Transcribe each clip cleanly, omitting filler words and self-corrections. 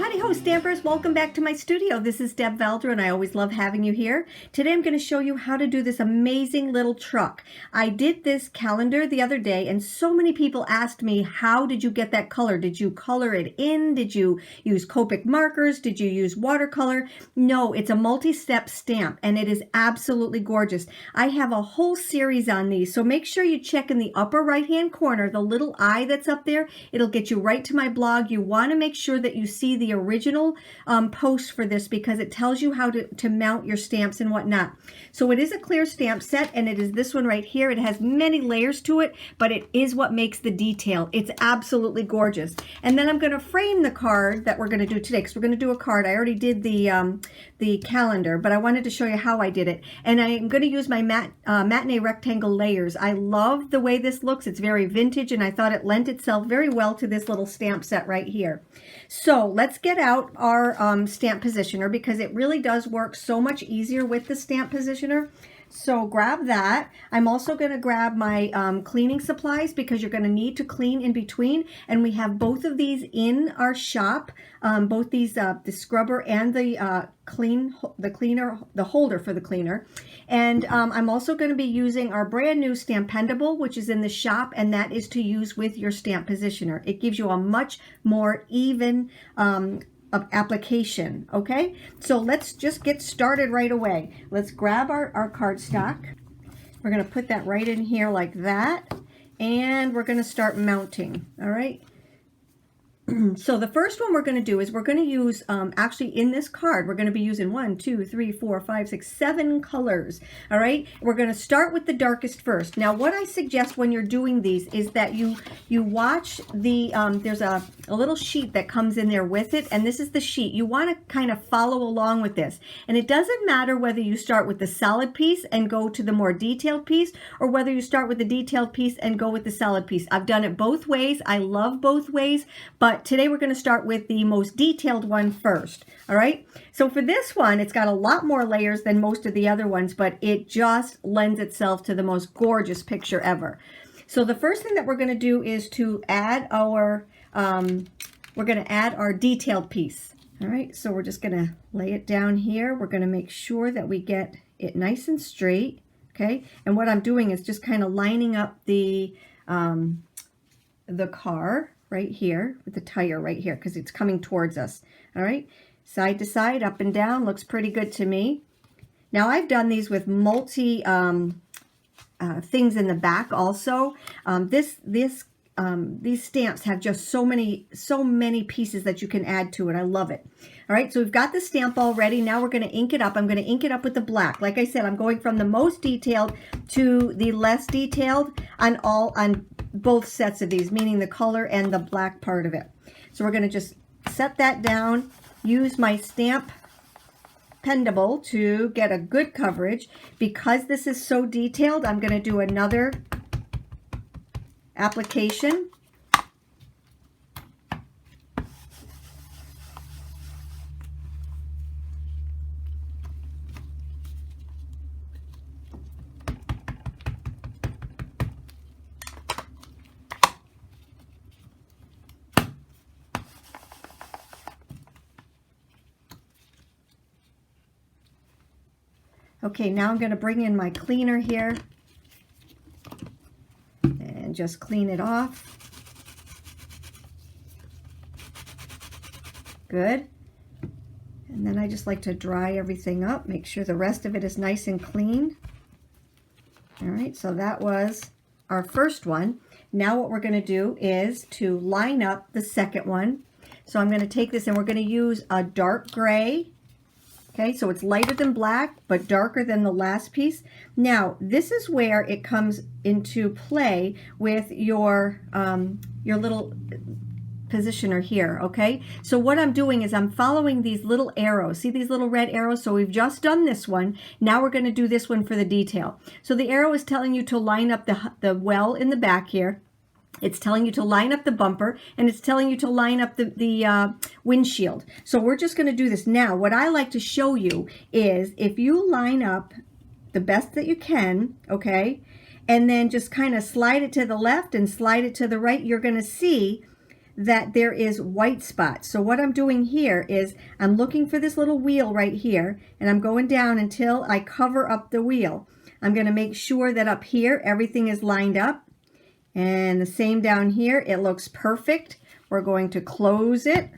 Howdy ho, Stampers. Welcome back to my studio. This is Deb Valder, and I always love having you here. Today I'm going to show you how to do this amazing little truck. I did this calendar the other day, and so many people asked me, how did you get that color? Did you color it in? Did you use Copic markers? Did you use watercolor? No, it's a multi-step stamp, and it is absolutely gorgeous. I have a whole series on these, so make sure you check in the upper right-hand corner, the little eye that's up there. It'll get you right to my blog. You want to make sure that you see the original post for this because it tells you how to mount your stamps and whatnot. So it is a clear stamp set, and it is this one right here. It has many layers to it, but it is what makes the detail. It's absolutely gorgeous. And then I'm going to frame the card that we're going to do today because we're going to do a card. I already did the calendar, but I wanted to show you how I did it. And I'm going to use my Matinee rectangle layers. I love the way this looks. It's very vintage, and I thought it lent itself very well to this little stamp set right here. So let's get out our stamp positioner because it really does work so much easier with the stamp positioner. So grab that. I'm also going to grab my cleaning supplies because you're going to need to clean in between. And we have both of these in our shop, both these, the scrubber and the cleaner, the holder for the cleaner. And I'm also going to be using our brand new STAMPendable, which is in the shop, and that is to use with your stamp positioner. It gives you a much more even application. Okay, so let's just get started right away. Let's grab our cardstock. We're going to put that right in here like that, and we're going to start mounting. All right. So the first one we're going to do is we're going to use, actually in this card, we're going to be using 1, 2, 3, 4, 5, 6, 7 colors. All right. We're going to start with the darkest first. Now, what I suggest when you're doing these is that you watch the, there's a little sheet that comes in there with it. And this is the sheet. You want to kind of follow along with this. And it doesn't matter whether you start with the solid piece and go to the more detailed piece, or whether you start with the detailed piece and go with the solid piece. I've done it both ways. I love both ways, but today we're going to start with the most detailed one first. All right. So for this one, it's got a lot more layers than most of the other ones, but it just lends itself to the most gorgeous picture ever. So the first thing that we're going to do is to add our, detailed piece. All right. So we're just going to lay it down here. We're going to make sure that we get it nice and straight. Okay. And what I'm doing is just kind of lining up the car right here with the tire right here because it's coming towards us. All right, side to side, up and down, looks pretty good to me. Now I've done these with multi things in the back also. These stamps have just so many pieces that you can add to it. I love it. All right, so we've got the stamp already. Now we're going to ink it up. I'm going to ink it up with the black. Like I said, I'm going from the most detailed to the less detailed on both sets of these, meaning the color and the black part of it. So we're going to just set that down, use my STAMPendable to get a good coverage. Because this is so detailed, I'm going to do another application. Okay, now I'm going to bring in my cleaner here and just clean it off. Good. And then I just like to dry everything up, make sure the rest of it is nice and clean. All right, so that was our first one. Now what we're going to do is to line up the second one. So I'm going to take this and we're going to use a dark gray. Okay, so it's lighter than black, but darker than the last piece. Now, this is where it comes into play with your little positioner here, okay? So what I'm doing is I'm following these little arrows. See these little red arrows? So we've just done this one. Now we're going to do this one for the detail. So the arrow is telling you to line up the well in the back here. It's telling you to line up the bumper, and it's telling you to line up the windshield. So we're just going to do this. Now, what I like to show you is if you line up the best that you can, okay, and then just kind of slide it to the left and slide it to the right, you're going to see that there is white spots. So what I'm doing here is I'm looking for this little wheel right here, and I'm going down until I cover up the wheel. I'm going to make sure that up here everything is lined up, and the same down here. It looks perfect. We're going to close it,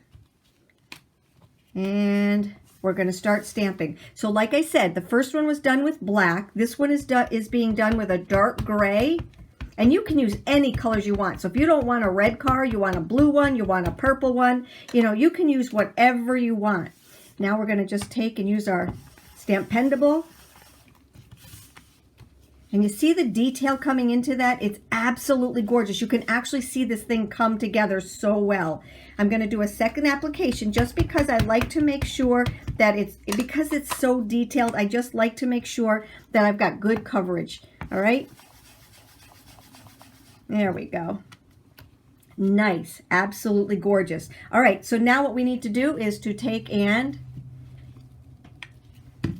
and we're going to start stamping. So like I said, the first one was done with black. This one is being done with a dark gray. And you can use any colors you want. So if you don't want a red card, you want a blue one, you want a purple one, you know, you can use whatever you want. Now we're going to just take and use our STAMPendable. And you see the detail coming into that? It's absolutely gorgeous. You can actually see this thing come together so well. I'm going to do a second application just because I like to make sure that because it's so detailed, I just like to make sure that I've got good coverage. All right? There we go. Nice. Absolutely gorgeous. All right, so now what we need to do is to take and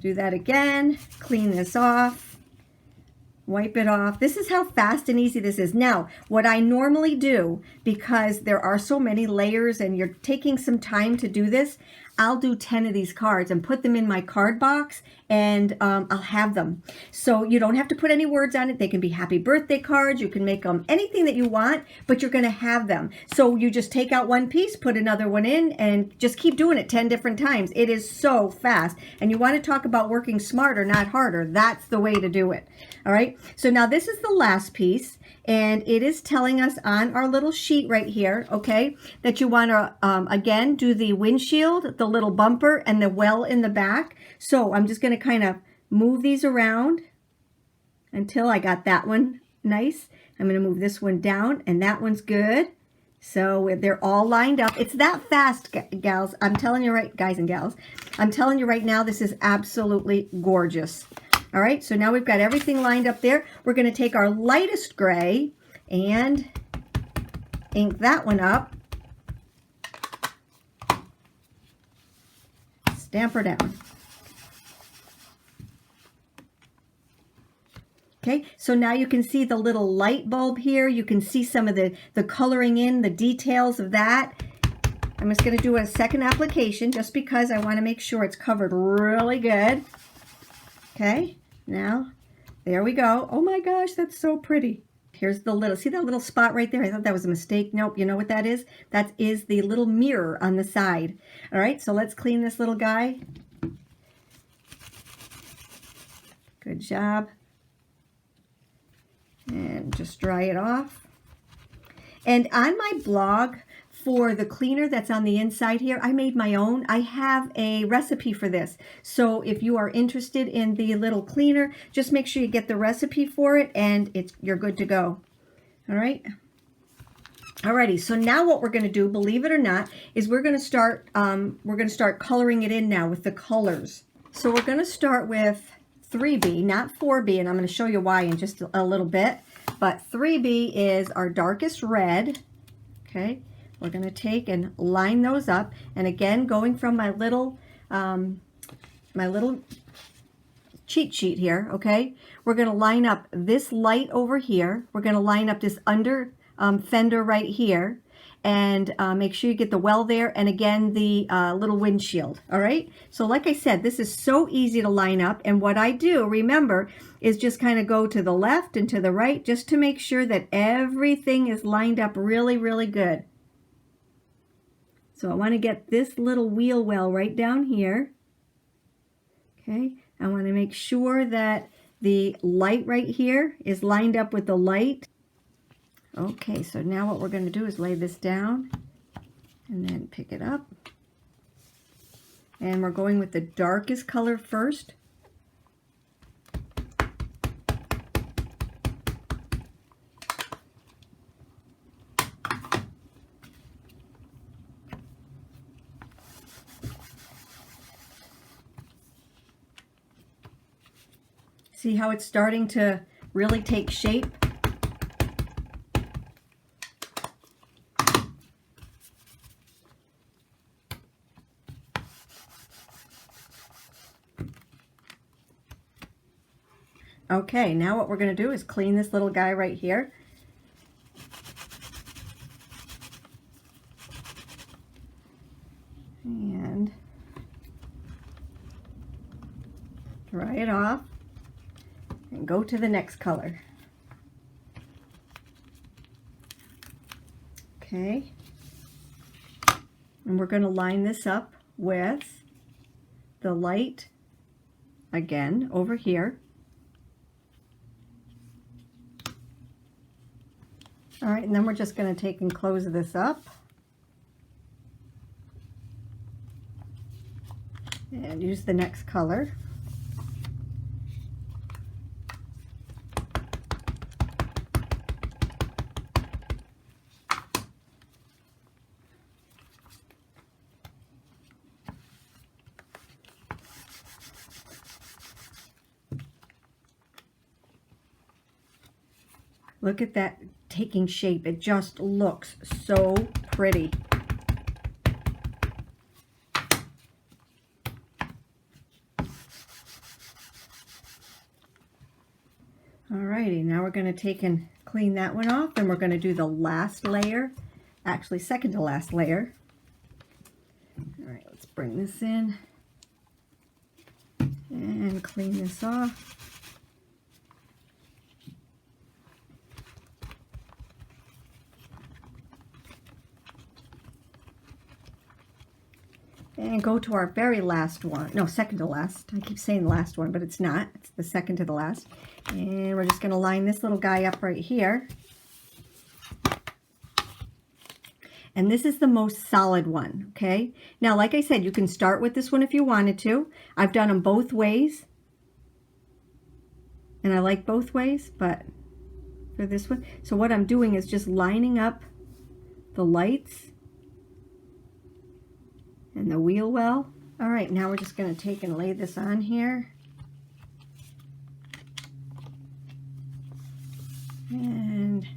do that again. Clean this off. Wipe it off. This is how fast and easy this is. Now, what I normally do, because there are so many layers and you're taking some time to do this, I'll do 10 of these cards and put them in my card box, and I'll have them. So you don't have to put any words on it. They can be happy birthday cards. You can make them anything that you want, but you're going to have them. So you just take out one piece, put another one in, and just keep doing it 10 different times. It is so fast. And you want to talk about working smarter, not harder. That's the way to do it. All right. So now this is the last piece. And it is telling us on our little sheet right here, okay, that you want to, again, do the windshield, the little bumper, and the well in the back. So I'm just going to kind of move these around until I got that one nice. I'm going to move this one down, and that one's good. So they're all lined up. It's that fast, gals. I'm telling you right, guys and gals. I'm telling you right now, this is absolutely gorgeous. All right, so now we've got everything lined up there. We're going to take our lightest gray and ink that one up. Stamp her down. Okay, so now you can see the little light bulb here. You can see some of the coloring in, the details of that. I'm just going to do a second application just because I want to make sure it's covered really good. Okay, now there we go. Oh my gosh, that's so pretty. Here's the little, see that little spot right there? I thought that was a mistake. Nope, you know what that is? That is the little mirror on the side. All right, so let's clean this little guy. Good job. And just dry it off. And on my blog, for the cleaner that's on the inside here, I made my own. I have a recipe for this. So if you are interested in the little cleaner, just make sure you get the recipe for it and you're good to go. All right. Alrighty, so now what we're going to do, believe it or not, is we're going to start coloring it in now with the colors. So we're going to start with 3B, not 4B, and I'm going to show you why in just a little bit. But 3B is our darkest red. Okay. We're going to take and line those up. And again, going from my little cheat sheet here, okay? We're going to line up this light over here. We're going to line up this under fender right here. And make sure you get the well there. And again, the little windshield, all right? So like I said, this is so easy to line up. And what I do, remember, is just kind of go to the left and to the right just to make sure that everything is lined up really, really good. So I want to get this little wheel well right down here. Okay, I want to make sure that the light right here is lined up with the light. Okay, so now what we're going to do is lay this down and then pick it up. And we're going with the darkest color first. See how it's starting to really take shape? Okay, now what we're going to do is clean this little guy right here. dry it off, and go to the next color. Okay, and we're going to line this up with the light again over here. All right, and then we're just going to take and close this up. And use the next color. Look at that taking shape. It just looks so pretty. Alrighty, now we're going to take and clean that one off, and we're going to do the last layer, actually second to last layer. Alright, let's bring this in and clean this off. And go to our very last one. No, second to last. I keep saying last one, but it's not. It's the second to the last. And we're just going to line this little guy up right here. And this is the most solid one, okay? Now, like I said, you can start with this one if you wanted to. I've done them both ways. And I like both ways, but for this one. So what I'm doing is just lining up the lights and the wheel well. All right, now we're just going to take and lay this on here. And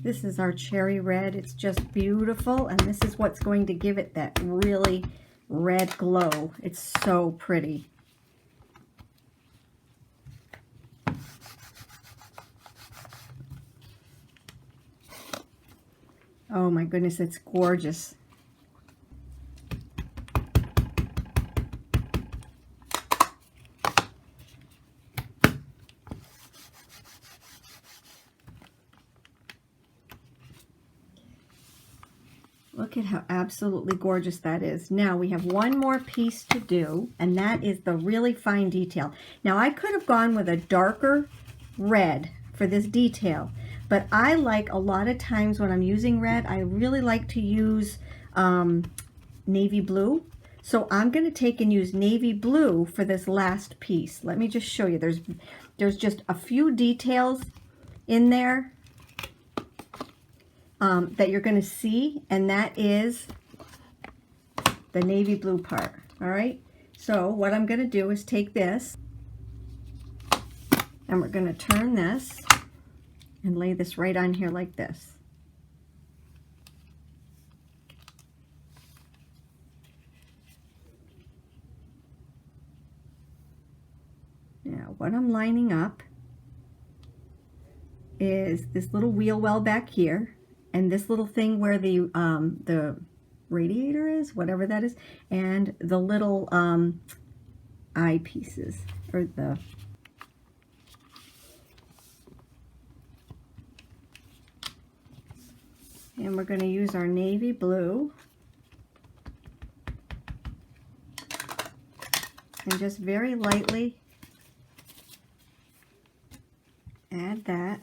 this is our cherry red. It's just beautiful, and this is what's going to give it that really red glow. It's so pretty. Oh my goodness, it's gorgeous. Look at how absolutely gorgeous that is. Now we have one more piece to do, and that is the really fine detail. Now I could have gone with a darker red for this detail, but I like a lot of times when I'm using red, I really like to use navy blue. So I'm going to take and use navy blue for this last piece. Let me just show you. There's just a few details in there that you're going to see, and that is the navy blue part. All right, so what I'm going to do is take this, and we're going to turn this and lay this right on here like this. Now what I'm lining up is this little wheel well back here, and this little thing where the radiator is, whatever that is, and the little eye pieces, or the and we're going to use our navy blue and just very lightly add that.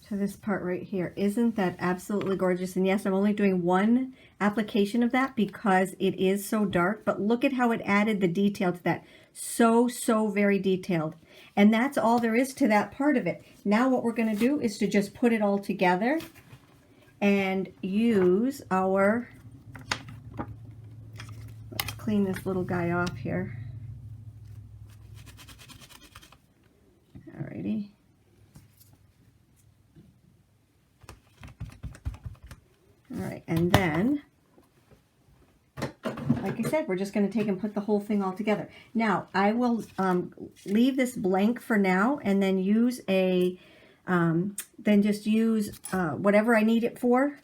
To this part right here. Isn't that absolutely gorgeous? And yes, I'm only doing one application of that because it is so dark, but look at how it added the detail to that. So very detailed. And that's all there is to that part of it. Now what we're going to do is to just put it all together and use our, let's clean this little guy off here. Alrighty. All right, and then, like I said, we're just going to take and put the whole thing all together. Now, I will leave this blank for now, and then use a, whatever I need it for.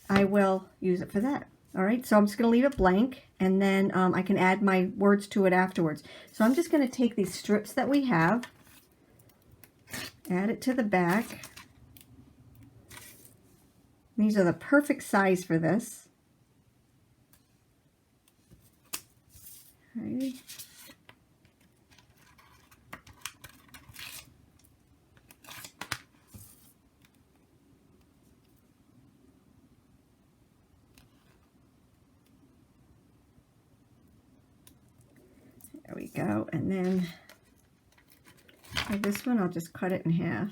I will use it for that. All right, so I'm just going to leave it blank, and then I can add my words to it afterwards. So I'm just going to take these strips that we have, add it to the back. These are the perfect size for this. Okay. There we go. And then for this one, I'll just cut it in half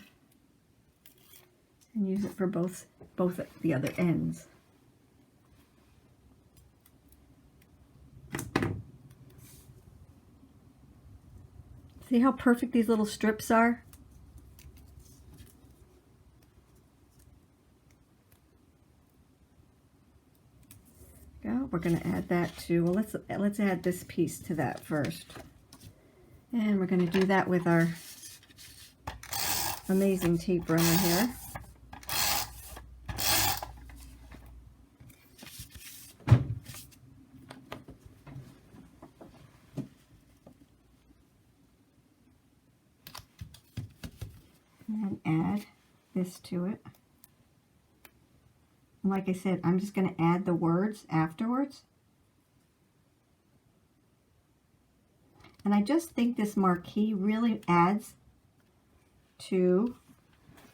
and use it for both the other ends. See how perfect these little strips are? Go. We're going to add that to, well, let's add this piece to that first. And we're going to do that with our amazing tape runner here. And then add this to it. And like I said, I'm just going to add the words afterwards. And I just think this marquee really adds to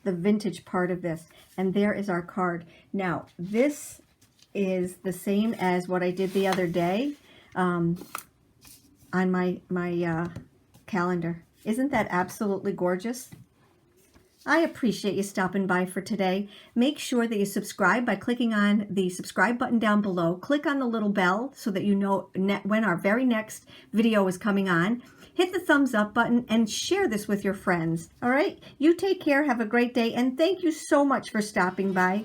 the vintage part of this. And there is our card. Now, this is the same as what I did the other day on my calendar. Isn't that absolutely gorgeous? I appreciate you stopping by for today. Make sure that you subscribe by clicking on the subscribe button down below. Click on the little bell so that you know when our very next video is coming on. Hit the thumbs up button and share this with your friends. All right? You take care. Have a great day. And thank you so much for stopping by.